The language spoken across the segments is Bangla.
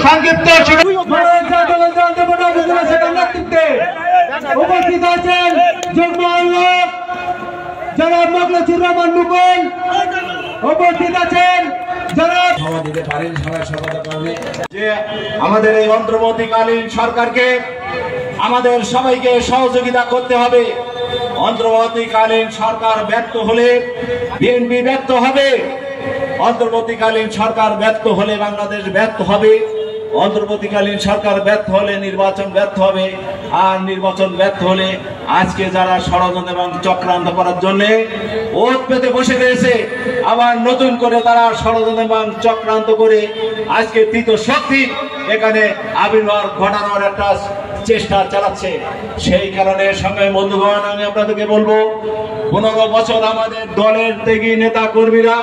সংক্ষিপ্ত উপস্থিত আছেন যুগ্ম আহ্বায়ক জনাব মোখলেছুর রহমান মুকুল, উপস্থিত আছেন জনাব দিতে পারেন সবাই সভাপতি করবে যে আমাদের এই অন্তর্বর্তীকালীন সরকারকে আমাদের সবাইকে সহযোগিতা করতে হবে। অন্তর্বর্তীকালীন সরকার ব্যর্থ হলে বিএনপি ব্যর্থ হবে, অন্তর্বর্তীকালীন সরকার ব্যর্থ হলে বাংলাদেশ ব্যর্থ হবে, অন্তর্বর্তীকালীন সরকার ব্যর্থ হলে নির্বাচন ব্যর্থ হবে, আর নির্বাচন ব্যর্থ হলে আজকে যারা ষড়যন্ত্র এবং চক্রান্ত করার জন্য ওত পেতে বসে রয়েছে, আবার নতুন করে তারা ষড়যন্ত্র এবং চক্রান্ত করে আজকে তৃতীয় শক্তি এখানে আবির্ভাব ঘটানোর একটা চেষ্টা চালাচ্ছে। সেই কারণে সঙ্গে বন্ধুগণ আমি আপনাদেরকে বলবো, 15 বছর আমাদের দলের ত্যাগী নেতা কর্মীরা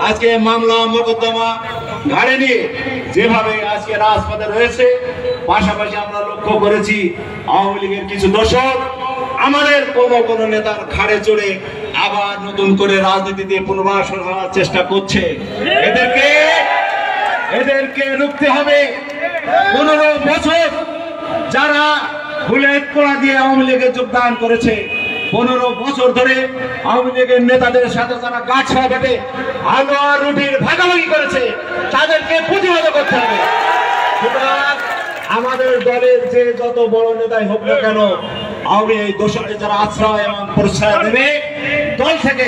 আজকে মামলা মোকদ্দমা ঘাড়ে নিয়ে যেভাবে আজকে রাজপথে রয়েছে, পাশাপাশি আমরা লক্ষ্য করেছি আওয়ামী লীগের কিছু দোষর আমাদের কোন নেতার ঘাড়ে চড়ে আবার নতুন করে রাজনীতিতে পুনর্বাসন হওয়ার চেষ্টা করছে। এদেরকে রুখতে হবে। 15 বছর যারা বুলেট পোড়া দিয়ে আওয়ামী লীগে যোগদান করেছে, 15 বছর ধরে আওয়ামী লীগের নেতাদের সাথে যারা গাছা বেটে আলো আর রুটির ভাগাভাগি করেছে, তাদেরকে প্রতিহত করতে হবে। সুতরাং আমাদের দলের যে যত বড় নেতাই হোক না কেন, আওয়ামী এই দোষরে যারা আশ্রয় এবং প্রশ্রয় দেবে দল থেকে